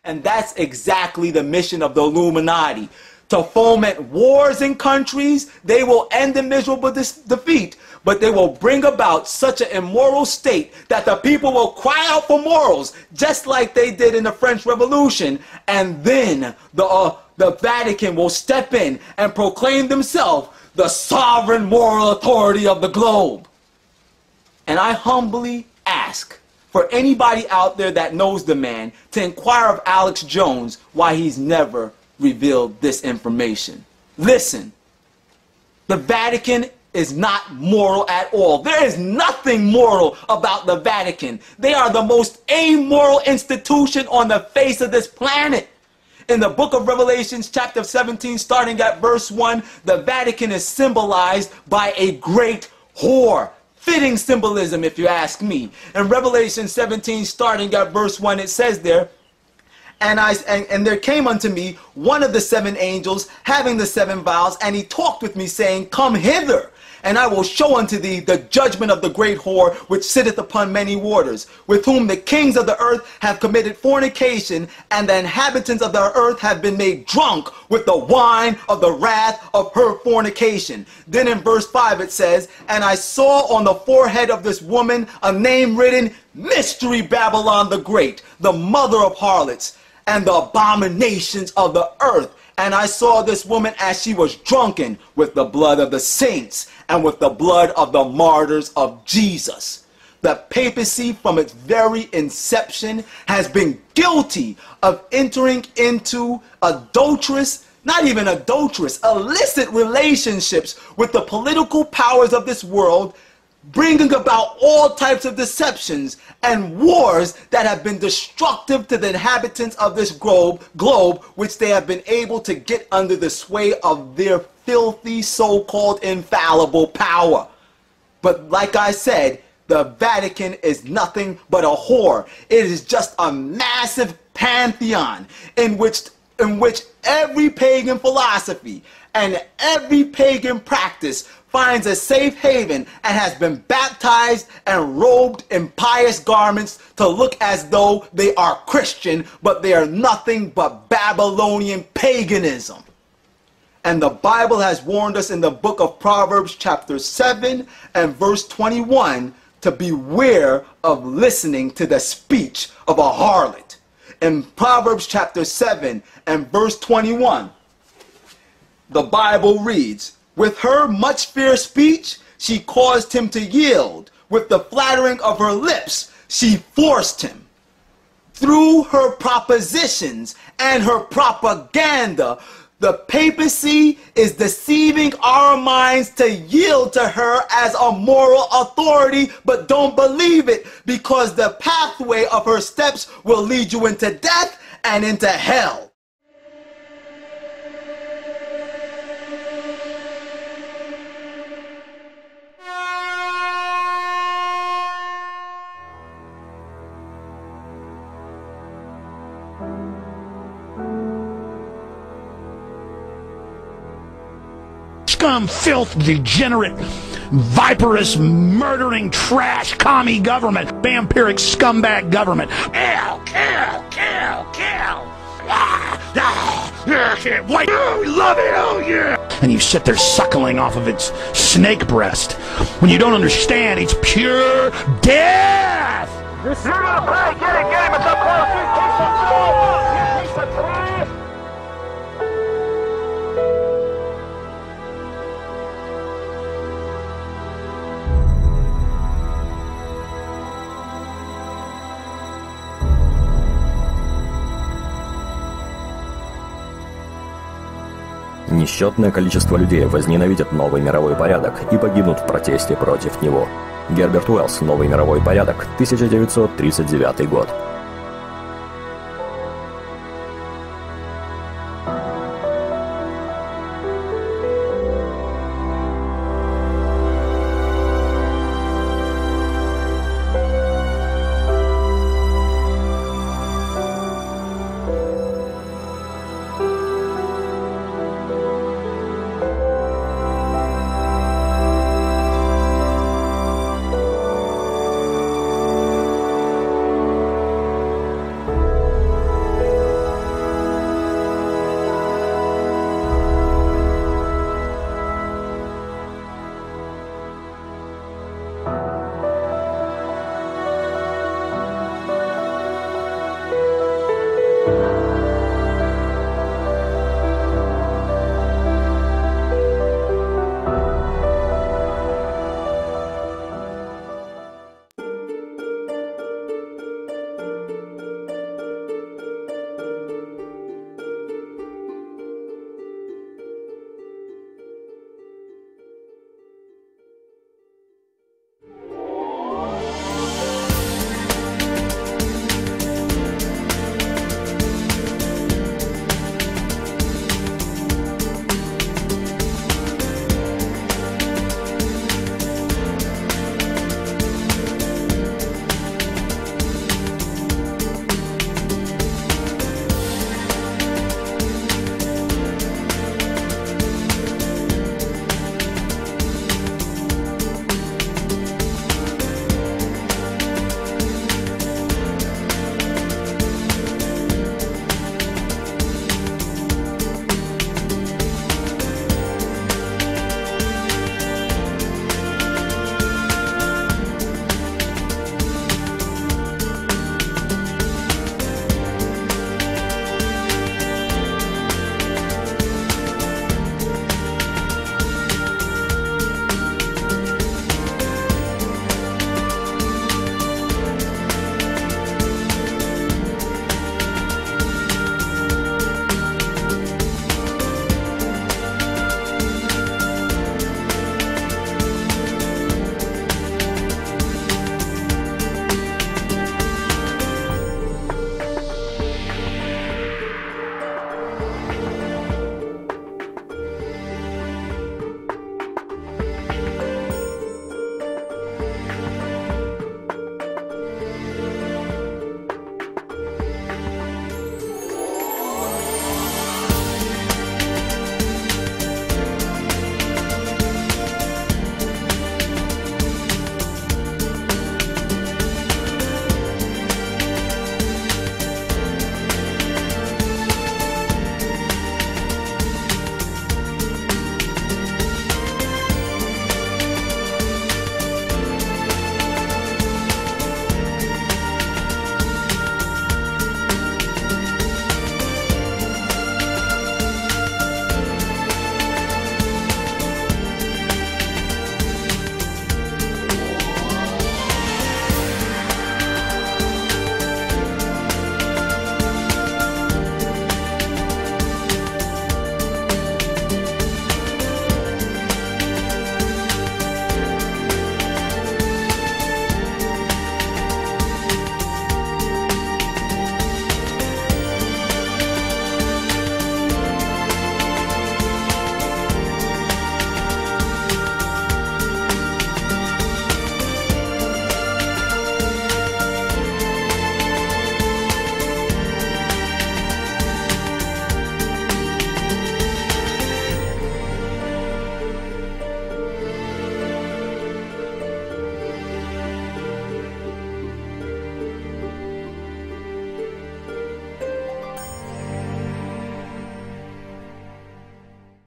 And that's exactly the mission of the Illuminati. To foment wars in countries, they will end in miserable defeat, but they will bring about such an immoral state that the people will cry out for morals, just like they did in the French Revolution, and then the Vatican will step in and proclaim themselves the sovereign moral authority of the globe. And I humbly ask for anybody out there that knows the man to inquire of Alex Jones why he's never revealed this information. Listen, the Vatican is not moral at all. There is nothing moral about the Vatican. They are the most amoral institution on the face of this planet. In the book of Revelations, chapter 17, starting at verse 1, the Vatican is symbolized by a great whore. Fitting symbolism, if you ask me. In Revelation 17, starting at verse 1, it says there, And there came unto me one of the seven angels, having the seven vials, and he talked with me, saying, Come hither, and I will show unto thee the judgment of the great whore, which sitteth upon many waters, with whom the kings of the earth have committed fornication, and the inhabitants of the earth have been made drunk with the wine of the wrath of her fornication. Then in verse 5 it says, And I saw on the forehead of this woman a name written, Mystery Babylon the Great, the mother of harlots, and the abominations of the earth. And I saw this woman as she was drunken with the blood of the saints and with the blood of the martyrs of Jesus. The papacy from its very inception has been guilty of entering into adulterous, not even adulterous, illicit relationships with the political powers of this world, bringing about all types of deceptions and wars that have been destructive to the inhabitants of this globe, which they have been able to get under the sway of their filthy so-called infallible power. But like I said, the Vatican is nothing but a whore. It is just a massive pantheon in which every pagan philosophy and every pagan practice finds a safe haven and has been baptized and robed in pious garments to look as though they are Christian, but they are nothing but Babylonian paganism. And the Bible has warned us in the book of Proverbs chapter 7 and verse 21 to beware of listening to the speech of a harlot. In Proverbs chapter 7 and verse 21, the Bible reads, With her much fair speech, she caused him to yield. With the flattering of her lips, she forced him. Through her propositions and her propaganda, the papacy is deceiving our minds to yield to her as a moral authority, but don't believe it, because the pathway of her steps will lead you into death and into hell. Scum, filth, degenerate, viperous, murdering, trash, commie government, vampiric scumbag government. Kill, kill, kill, kill. White, we love it, oh yeah. And you sit there suckling off of its snake breast when you don't understand it's pure death. You're gonna play, get it, it's up close, you piece of trash, you piece of trash. Несчетное количество людей возненавидят новый мировой порядок и погибнут в протесте против него. Герберт Уэллс, «Новый мировой порядок», 1939 год. you.